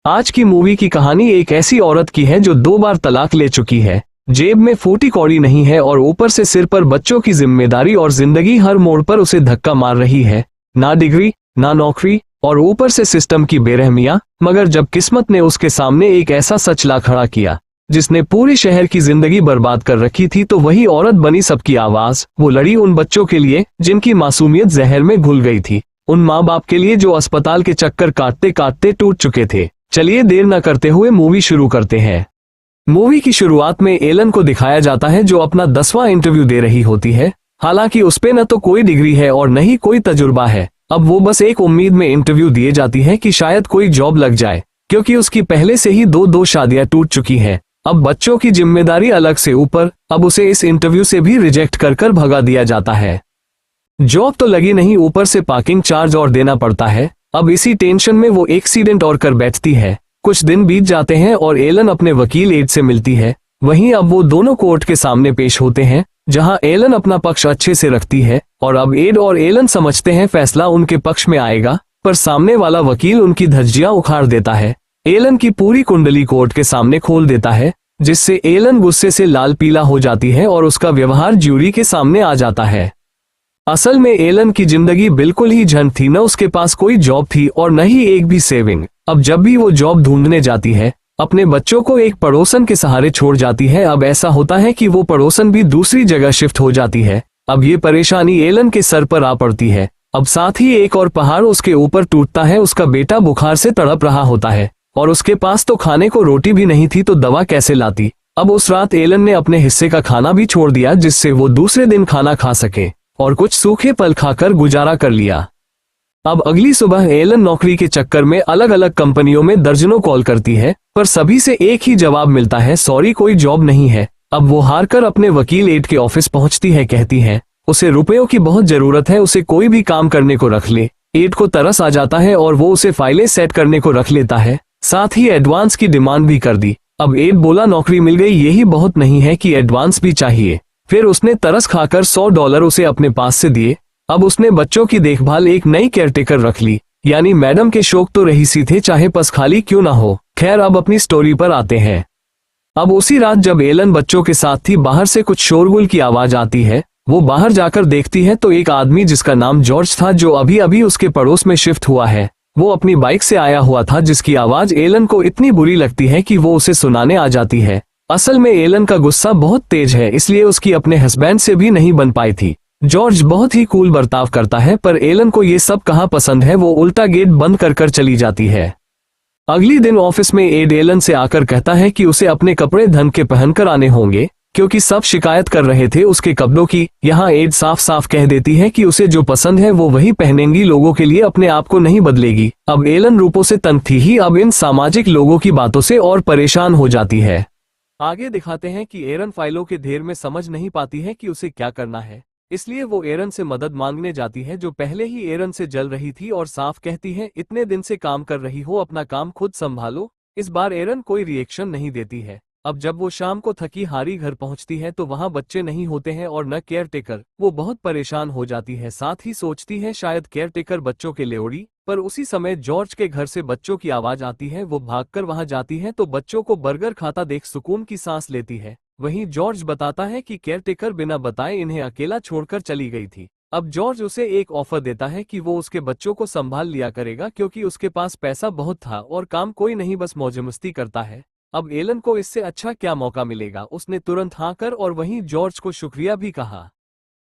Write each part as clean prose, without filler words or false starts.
आज की मूवी की कहानी एक ऐसी औरत की है जो 2 बार तलाक ले चुकी है, जेब में फूटी कौड़ी नहीं है और ऊपर से सिर पर बच्चों की जिम्मेदारी और जिंदगी हर मोड़ पर उसे धक्का मार रही है। ना डिग्री, ना नौकरी और ऊपर से सिस्टम की बेरहमियां। मगर जब किस्मत ने उसके सामने एक ऐसा सच ला खड़ा किया जिसने पूरे शहर की जिंदगी बर्बाद कर रखी थी, तो वही औरत बनी सबकी आवाज। वो लड़ी उन बच्चों के लिए जिनकी मासूमियत जहर में घुल गई थी, उन माँ बाप के लिए जो अस्पताल के चक्कर काटते काटते टूट चुके थे। चलिए देर न करते हुए मूवी शुरू करते हैं। मूवी की शुरुआत में एलन को दिखाया जाता है जो अपना 10वां इंटरव्यू दे रही होती है। हालांकि उस पे न तो कोई डिग्री है और न ही कोई तजुर्बा है। अब वो बस एक उम्मीद में इंटरव्यू दिए जाती है कि शायद कोई जॉब लग जाए, क्योंकि उसकी पहले से ही दो शादियां टूट चुकी हैं। अब बच्चों की जिम्मेदारी अलग से ऊपर, अब उसे इस इंटरव्यू से भी रिजेक्ट कर भगा दिया जाता है। जॉब तो लगी नहीं, ऊपर से पार्किंग चार्ज और देना पड़ता है। अब इसी टेंशन में वो एक्सीडेंट और कर बैठती है। कुछ दिन बीत जाते हैं और एलन अपने वकील एड से मिलती है। वहीं अब वो दोनों कोर्ट के सामने पेश होते हैं, जहां एलन अपना पक्ष अच्छे से रखती है और अब एड और एलन समझते हैं फैसला उनके पक्ष में आएगा, पर सामने वाला वकील उनकी धज्जियां उखाड़ देता है। एलन की पूरी कुंडली कोर्ट के सामने खोल देता है, जिससे एलन गुस्से से लाल पीला हो जाती है और उसका व्यवहार ज्यूरी के सामने आ जाता है। असल में एलन की जिंदगी बिल्कुल ही झंड थी। न उसके पास कोई जॉब थी और न ही एक भी सेविंग। अब जब भी वो जॉब ढूंढने जाती है, अपने बच्चों को एक पड़ोसन के सहारे छोड़ जाती है। अब ऐसा होता है कि वो पड़ोसन भी दूसरी जगह शिफ्ट हो जाती है। अब ये परेशानी एलन के सर पर आ पड़ती है। अब साथ ही एक और पहाड़ उसके ऊपर टूटता है। उसका बेटा बुखार से तड़प रहा होता है और उसके पास तो खाने को रोटी भी नहीं थी, तो दवा कैसे लाती। अब उस रात एलन ने अपने हिस्से का खाना भी छोड़ दिया, जिससे वो दूसरे दिन खाना खा सके, और कुछ सूखे फल खाकर गुजारा कर लिया। अब अगली सुबह एलन नौकरी के चक्कर में अलग अलग कंपनियों में दर्जनों कॉल करती है, पर सभी से एक ही जवाब मिलता है, सॉरी कोई जॉब नहीं है। अब वो हार कर अपने वकील एड के ऑफिस पहुंचती है। कहती है उसे रुपयों की बहुत जरूरत है, उसे कोई भी काम करने को रख ले। एड को तरस आ जाता है और वो उसे फाइलें सेट करने को रख लेता है, साथ ही एडवांस की डिमांड भी कर दी। अब एड बोला नौकरी मिल गई, यही बहुत नहीं है कि एडवांस भी चाहिए। फिर उसने तरस खाकर $100 उसे अपने पास से दिए। अब उसने बच्चों की देखभाल एक नई केयरटेकर रख ली, यानी मैडम के शौक तो रहीसी थे, चाहे पस खाली क्यों ना हो। खैर अब अपनी स्टोरी पर आते हैं। अब उसी रात जब एलन बच्चों के साथ थी, बाहर से कुछ शोरगुल की आवाज आती है। वो बाहर जाकर देखती है तो एक आदमी जिसका नाम जॉर्ज था, जो अभी अभी उसके पड़ोस में शिफ्ट हुआ है, वो अपनी बाइक से आया हुआ था, जिसकी आवाज एलन को इतनी बुरी लगती है कि वो उसे सुनाने आ जाती है। असल में एलन का गुस्सा बहुत तेज है, इसलिए उसकी अपने हस्बैंड से भी नहीं बन पाई थी। जॉर्ज बहुत ही कूल बर्ताव करता है, पर एलन को ये सब कहाँ पसंद है। वो उल्टा गेट बंद कर चली जाती है। अगली दिन ऑफिस में एड एलन से आकर कहता है कि उसे अपने कपड़े ढंग के पहनकर आने होंगे, क्योंकि सब शिकायत कर रहे थे उसके कपड़ों की। यहाँ एड साफ साफ कह देती है कि उसे जो पसंद है वो वही पहनेंगी, लोगों के लिए अपने आप को नहीं बदलेगी। अब एलन रूपों से तंग थी ही, अब इन सामाजिक लोगों की बातों से और परेशान हो जाती है। आगे दिखाते हैं कि एरन फाइलों के ढेर में समझ नहीं पाती है कि उसे क्या करना है, इसलिए वो एरन से मदद मांगने जाती है, जो पहले ही एरन से जल रही थी और साफ कहती है इतने दिन से काम कर रही हो, अपना काम खुद संभालो। इस बार एरन कोई रिएक्शन नहीं देती है। अब जब वो शाम को थकी हारी घर पहुंचती है तो वहां बच्चे नहीं होते हैं और न केयरटेकर। वो बहुत परेशान हो जाती है, साथ ही सोचती है शायद केयरटेकर बच्चों के लिए उड़ी। पर उसी समय जॉर्ज के घर से बच्चों की आवाज आती है। वो भागकर वहां जाती है तो बच्चों को बर्गर खाता देख सुकून की सांस लेती है। वहीं जॉर्ज बताता है कि केयरटेकर बिना बताए इन्हें अकेला छोड़कर चली गई थी। अब जॉर्ज उसे एक ऑफर देता है कि वो उसके बच्चों को संभाल लिया करेगा, क्योंकि उसके पास पैसा बहुत था और काम कोई नहीं, बस मौज मस्ती करता है। अब एलन को इससे अच्छा क्या मौका मिलेगा। उसने तुरंत हाँ कर और वहीं जॉर्ज को शुक्रिया भी कहा।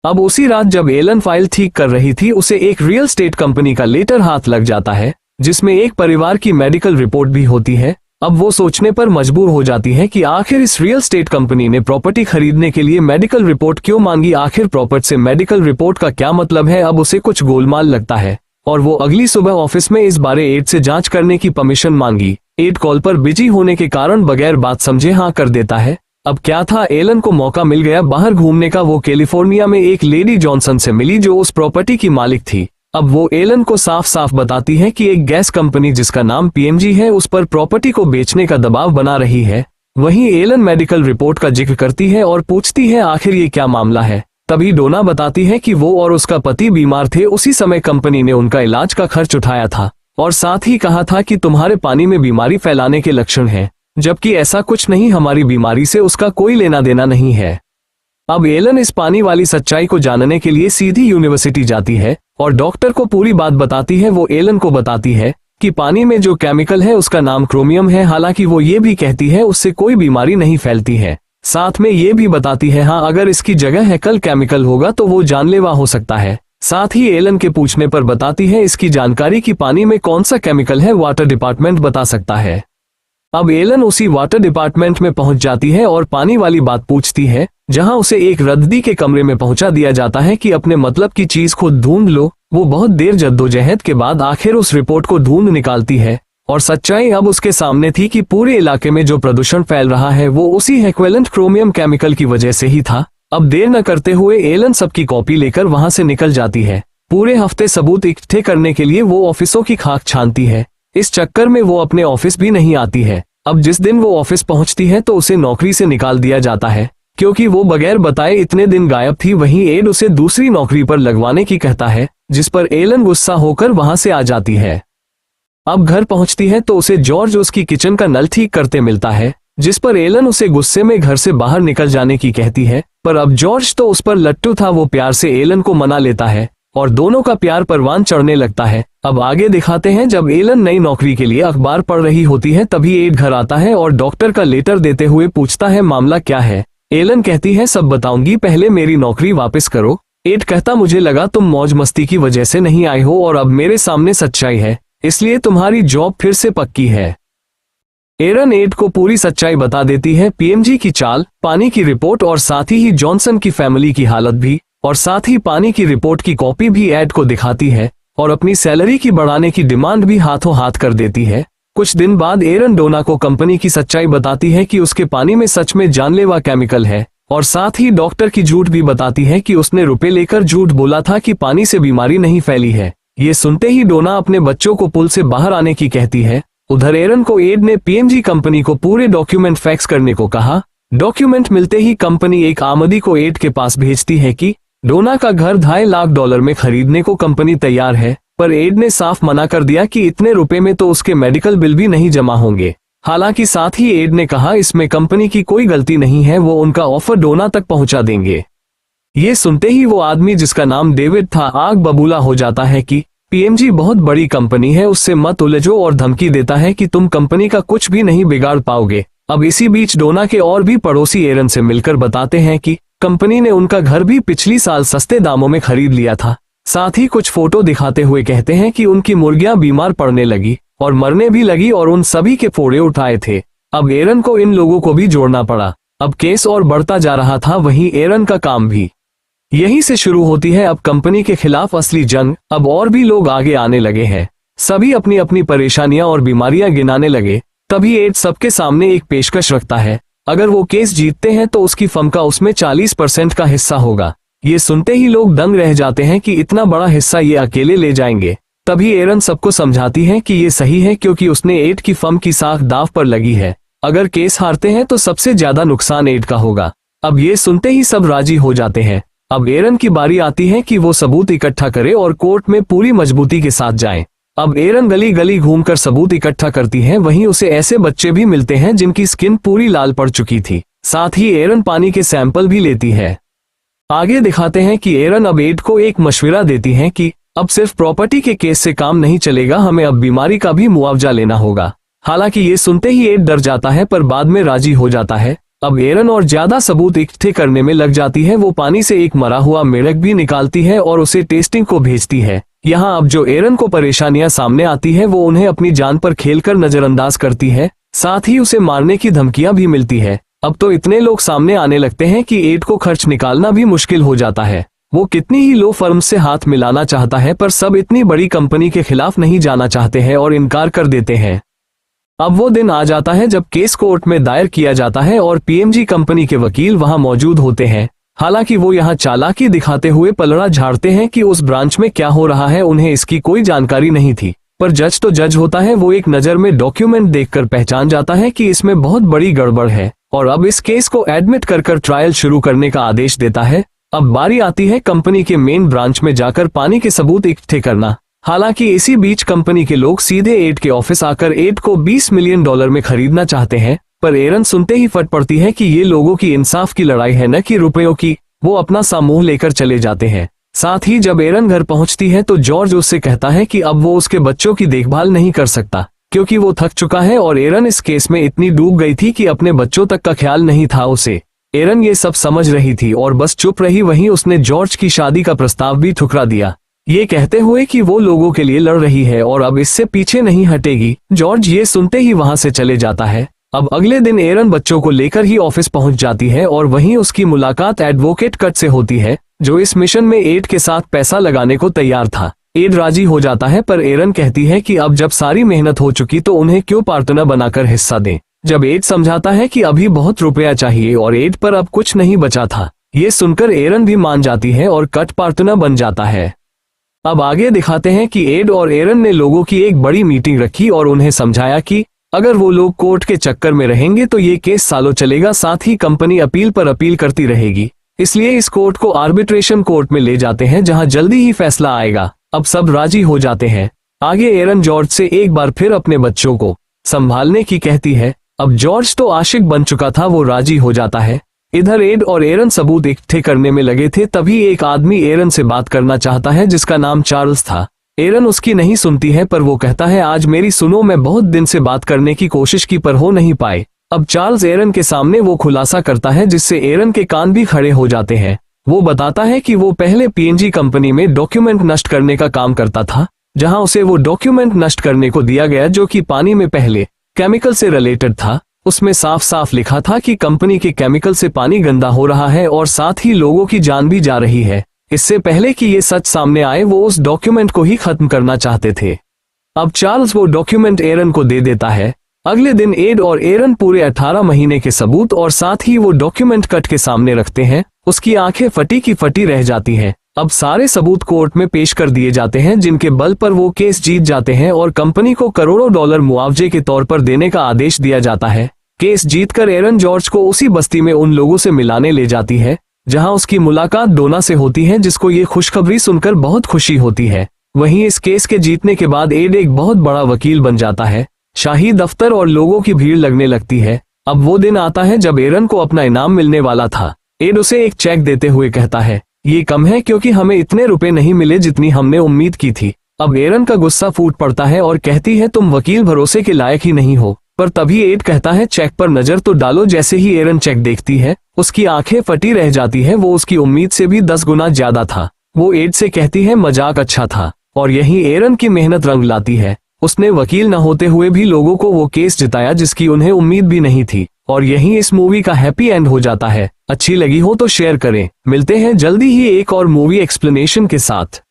अब उसी रात जब एलन फाइल ठीक कर रही थी, उसे एक रियल एस्टेट कंपनी का लेटर हाथ लग जाता है, जिसमें एक परिवार की मेडिकल रिपोर्ट भी होती है। अब वो सोचने पर मजबूर हो जाती है कि आखिर इस रियल एस्टेट कंपनी ने प्रॉपर्टी खरीदने के लिए मेडिकल रिपोर्ट क्यों मांगी, आखिर प्रॉपर्टी से मेडिकल रिपोर्ट का क्या मतलब है। अब उसे कुछ गोलमाल लगता है और वो अगली सुबह ऑफिस में इस बारे एड से जांच करने की परमिशन मांगी। एड कॉल पर बिजी होने के कारण बगैर बात समझे हाँ कर देता है। अब क्या था, एलन को मौका मिल गया बाहर घूमने का। वो कैलिफोर्निया में एक लेडी जॉनसन से मिली जो उस प्रॉपर्टी की मालिक थी। अब वो एलन को साफ साफ बताती है कि एक गैस कंपनी जिसका नाम पीएमजी है, उस पर प्रॉपर्टी को बेचने का दबाव बना रही है। वहीं एलन मेडिकल रिपोर्ट का जिक्र करती है और पूछती है आखिर ये क्या मामला है। तभी डोना बताती है कि वो और उसका पति बीमार थे, उसी समय कंपनी ने उनका इलाज का खर्च उठाया था। और साथ ही कहा था कि तुम्हारे पानी में बीमारी फैलाने के लक्षण हैं, जबकि ऐसा कुछ नहीं, हमारी बीमारी से उसका कोई लेना देना नहीं है। अब एलन इस पानी वाली सच्चाई को जानने के लिए सीधी यूनिवर्सिटी जाती है और डॉक्टर को पूरी बात बताती है। वो एलन को बताती है कि पानी में जो केमिकल है उसका नाम क्रोमियम है। हालांकि वो ये भी कहती है उससे कोई बीमारी नहीं फैलती है। साथ में ये भी बताती है हाँ, अगर इसकी जगह हैकल केमिकल होगा तो वो जानलेवा हो सकता है। साथ ही एलन के पूछने पर बताती है इसकी जानकारी कि पानी में कौन सा केमिकल है वाटर डिपार्टमेंट बता सकता है। अब एलन उसी वाटर डिपार्टमेंट में पहुंच जाती है और पानी वाली बात पूछती है, जहां उसे एक रद्दी के कमरे में पहुंचा दिया जाता है कि अपने मतलब की चीज खुद ढूंढ लो। वो बहुत देर जद्दोजहद के बाद आखिर उस रिपोर्ट को ढूंढ निकालती है और सच्चाई अब उसके सामने थी कि पूरे इलाके में जो प्रदूषण फैल रहा है वो उसी एक्विवेलेंट क्रोमियम केमिकल की वजह से ही था। अब देर न करते हुए एलन सबकी कॉपी लेकर वहां से निकल जाती है। पूरे हफ्ते सबूत इकट्ठे करने के लिए वो ऑफिसों की खाक छानती है। इस चक्कर में वो अपने ऑफिस भी नहीं आती है। अब जिस दिन वो ऑफिस पहुंचती है तो उसे नौकरी से निकाल दिया जाता है, क्योंकि वो बगैर बताए इतने दिन गायब थी। वहीं एड उसे दूसरी नौकरी पर लगवाने की कहता है, जिस पर एलन गुस्सा होकर वहां से आ जाती है। अब घर पहुंचती है तो उसे जॉर्ज उसकी किचन का नल ठीक करते मिलता है, जिस पर एलन उसे गुस्से में घर से बाहर निकल जाने की कहती है। पर अब जॉर्ज तो उस पर लट्टू था। वो प्यार से एलन को मना लेता है और दोनों का प्यार परवान चढ़ने लगता है। अब आगे दिखाते हैं जब एलन नई नौकरी के लिए अखबार पढ़ रही होती है तभी एड घर आता है और डॉक्टर का लेटर देते हुए पूछता है मामला क्या है। एलन कहती है सब बताऊंगी, पहले मेरी नौकरी वापस करो। एड कहता मुझे लगा तुम मौज मस्ती की वजह से नहीं आए हो और अब मेरे सामने सच्चाई है, इसलिए तुम्हारी जॉब फिर से पक्की है। एरन एड को पूरी सच्चाई बता देती है, पीएमजी की चाल, पानी की रिपोर्ट और साथ ही जॉनसन की फैमिली की हालत भी, और साथ ही पानी की रिपोर्ट की कॉपी भी एड को दिखाती है और अपनी सैलरी की बढ़ाने की डिमांड भी हाथों हाथ कर देती है। कुछ दिन बाद एरन डोना को कंपनी की सच्चाई बताती है कि उसके पानी में सच में जानलेवा केमिकल है और साथ ही डॉक्टर की झूठ भी बताती है कि उसने रुपए लेकर झूठ बोला था कि पानी से बीमारी नहीं फैली है। ये सुनते ही डोना अपने बच्चों को पुल से बाहर आने की कहती है। उधर एरन को एड ने पीएमजी कंपनी को पूरे डॉक्यूमेंट फैक्स करने को कहा। डॉक्यूमेंट मिलते ही कंपनी एक आमदी को एड के पास भेजती है कि डोना का घर $2.5 लाख में खरीदने को कंपनी तैयार है, पर एड ने साफ मना कर दिया कि इतने रुपए में तो उसके मेडिकल बिल भी नहीं जमा होंगे। हालांकि साथ ही एड ने कहा इसमें कंपनी की कोई गलती नहीं है, वो उनका ऑफर डोना तक पहुंचा देंगे। ये सुनते ही वो आदमी जिसका नाम डेविड था आग बबूला हो जाता है कि पीएमजी बहुत बड़ी कंपनी है, उससे मत उलझो, और धमकी देता है कि तुम कंपनी का कुछ भी नहीं बिगाड़ पाओगे। अब इसी बीच डोना के और भी पड़ोसी एरन से मिलकर बताते हैं कि कंपनी ने उनका घर भी पिछली साल सस्ते दामों में खरीद लिया था। साथ ही कुछ फोटो दिखाते हुए कहते हैं कि उनकी मुर्गियां बीमार पड़ने लगी और मरने भी लगी और उन सभी के फोड़े उठाए थे। अब एरन को इन लोगों को भी जोड़ना पड़ा। अब केस और बढ़ता जा रहा था, वहीं एरन का काम भी। यहीं से शुरू होती है अब कंपनी के खिलाफ असली जंग। अब और भी लोग आगे आने लगे हैं, सभी अपनी अपनी परेशानियां और बीमारियां गिनाने लगे। तभी एड सबके सामने एक पेशकश रखता है, अगर वो केस जीतते हैं तो उसकी फर्म का उसमें 40% का हिस्सा होगा। ये सुनते ही लोग दंग रह जाते हैं कि इतना बड़ा हिस्सा ये अकेले ले जाएंगे। तभी एरन सबको समझाती है कि ये सही है, क्योंकि उसने एड की फर्म की साख दांव पर लगी है। अगर केस हारते हैं तो सबसे ज्यादा नुकसान एड का होगा। अब ये सुनते ही सब राजी हो जाते हैं। अब एरन की बारी आती है कि वो सबूत इकट्ठा करे और कोर्ट में पूरी मजबूती के साथ जाए। अब एरन गली गली घूमकर सबूत इकट्ठा करती है। वहीं उसे ऐसे बच्चे भी मिलते हैं जिनकी स्किन पूरी लाल पड़ चुकी थी। साथ ही एरन पानी के सैंपल भी लेती है। आगे दिखाते हैं कि एरन अब एड को एक मशवरा देती है कि अब सिर्फ प्रॉपर्टी के केस से काम नहीं चलेगा, हमें अब बीमारी का भी मुआवजा लेना होगा। हालांकि ये सुनते ही एड डर जाता है, पर बाद में राजी हो जाता है। अब एरन और ज्यादा सबूत इकट्ठे करने में लग जाती है। वो पानी से एक मरा हुआ मेढक भी निकालती है और उसे टेस्टिंग को भेजती है। यहाँ अब जो एरन को परेशानियां सामने आती है वो उन्हें अपनी जान पर खेलकर नजरअंदाज करती है। साथ ही उसे मारने की धमकियां भी मिलती है। अब तो इतने लोग सामने आने लगते हैं कि एड को खर्च निकालना भी मुश्किल हो जाता है। वो कितनी ही लो फर्म से हाथ मिलाना चाहता है, पर सब इतनी बड़ी कंपनी के खिलाफ नहीं जाना चाहते हैं और इनकार कर देते हैं। अब वो दिन आ जाता है जब केस कोर्ट में दायर किया जाता है और पीएमजी कंपनी के वकील वहां मौजूद होते हैं। हालांकि वो यहाँ चालाकी दिखाते हुए पलड़ा झाड़ते हैं कि उस ब्रांच में क्या हो रहा है, उन्हें इसकी कोई जानकारी नहीं थी। पर जज तो जज होता है, वो एक नज़र में डॉक्यूमेंट देखकर पहचान जाता है कि इसमें बहुत बड़ी गड़बड़ है और अब इस केस को एडमिट कर ट्रायल शुरू करने का आदेश देता है। अब बारी आती है कंपनी के मेन ब्रांच में जाकर पानी के सबूत इकट्ठे करना। हालांकि इसी बीच कंपनी के लोग सीधे एड के ऑफिस आकर एड को $20 मिलियन में खरीदना चाहते हैं, पर एरन सुनते ही फट पड़ती है कि ये लोगों की इंसाफ की लड़ाई है न कि रुपयों की। वो अपना समूह लेकर चले जाते हैं। साथ ही जब एरन घर पहुंचती है तो जॉर्ज उससे कहता है कि अब वो उसके बच्चों की देखभाल नहीं कर सकता क्योंकि वो थक चुका है और एरन इस केस में इतनी डूब गई थी कि अपने बच्चों तक का ख्याल नहीं था उसे। एरन ये सब समझ रही थी और बस चुप रही। वहीं उसने जॉर्ज की शादी का प्रस्ताव भी ठुकरा दिया, ये कहते हुए कि वो लोगों के लिए लड़ रही है और अब इससे पीछे नहीं हटेगी। जॉर्ज ये सुनते ही वहां से चले जाता है। अब अगले दिन एरन बच्चों को लेकर ही ऑफिस पहुंच जाती है और वहीं उसकी मुलाकात एडवोकेट कट से होती है, जो इस मिशन में एड के साथ पैसा लगाने को तैयार था। एड राजी हो जाता है, पर एरन कहती है कि अब जब सारी मेहनत हो चुकी तो उन्हें क्यों पार्टनर बनाकर हिस्सा दें। जब एड समझाता है कि अभी बहुत रुपया चाहिए और एड पर अब कुछ नहीं बचा था, ये सुनकर एरन भी मान जाती है और कट पार्टनर बन जाता है। अब आगे दिखाते हैं कि एड और एरन ने लोगों की एक बड़ी मीटिंग रखी और उन्हें समझाया कि अगर वो लोग कोर्ट के चक्कर में रहेंगे तो ये केस सालों चलेगा, साथ ही कंपनी अपील पर अपील करती रहेगी। इसलिए इस कोर्ट को आर्बिट्रेशन कोर्ट में ले जाते हैं जहां जल्दी ही फैसला आएगा। अब सब राजी हो जाते हैं। आगे एरन जॉर्ज से एक बार फिर अपने बच्चों को संभालने की कहती है। अब जॉर्ज तो आशिक बन चुका था, वो राजी हो जाता है। इधर एड और एरन सबूत इकट्ठे करने में लगे थे, तभी एक आदमी एरन से बात करना चाहता है जिसका नाम चार्ल्स था। एरन उसकी नहीं सुनती है, पर वो कहता है आज मेरी सुनो, मैं बहुत दिन से बात करने की कोशिश की पर हो नहीं पाए। अब चार्ल्स एरन के सामने वो खुलासा करता है जिससे एरन के कान भी खड़े हो जाते हैं। वो बताता है कि वो पहले पीएनजी कंपनी में डॉक्यूमेंट नष्ट करने का काम करता था, जहां उसे वो डॉक्यूमेंट नष्ट करने को दिया गया जो कि पानी में पहले केमिकल से रिलेटेड था। उसमें साफ साफ लिखा था कि कंपनी के केमिकल से पानी गंदा हो रहा है और साथ ही लोगों की जान भी जा रही है। इससे पहले कि ये सच सामने आए वो उस डॉक्यूमेंट को ही खत्म करना चाहते थे। अब चार्ल्स वो डॉक्यूमेंट एरन को दे देता है। अगले दिन एड और एरन पूरे 18 महीने के सबूत और साथ ही वो डॉक्यूमेंट कट के सामने रखते हैं। उसकी आंखें फटी की फटी रह जाती हैं। अब सारे सबूत कोर्ट में पेश कर दिए जाते हैं, जिनके बल पर वो केस जीत जाते हैं और कंपनी को करोड़ों डॉलर मुआवजे के तौर पर देने का आदेश दिया जाता है। केस जीतकर एरन जॉर्ज को उसी बस्ती में उन लोगों से मिलाने ले जाती है जहां उसकी मुलाकात डोना से होती है, जिसको ये खुशखबरी सुनकर बहुत खुशी होती है। वहीं इस केस के जीतने के बाद एड एक बहुत बड़ा वकील बन जाता है। शाही दफ्तर और लोगों की भीड़ लगने लगती है। अब वो दिन आता है जब एरन को अपना इनाम मिलने वाला था। एड उसे एक चेक देते हुए कहता है, ये कम है क्योंकि हमें इतने रुपए नहीं मिले जितनी हमने उम्मीद की थी। अब एरन का गुस्सा फूट पड़ता है और कहती है तुम वकील भरोसे के लायक ही नहीं हो। पर तभी एड कहता है चेक पर नजर तो डालो। जैसे ही एरन चेक देखती है उसकी आंखें फटी रह जाती है। वो उसकी उम्मीद से भी 10 गुना ज्यादा था। वो एड से कहती है मजाक अच्छा था, और यही एरन की मेहनत रंग लाती है। उसने वकील न होते हुए भी लोगों को वो केस जिताया जिसकी उन्हें उम्मीद भी नहीं थी। और यही इस मूवी का हैप्पी एंड हो जाता है। अच्छी लगी हो तो शेयर करें। मिलते हैं जल्दी ही एक और मूवी एक्सप्लेनेशन के साथ।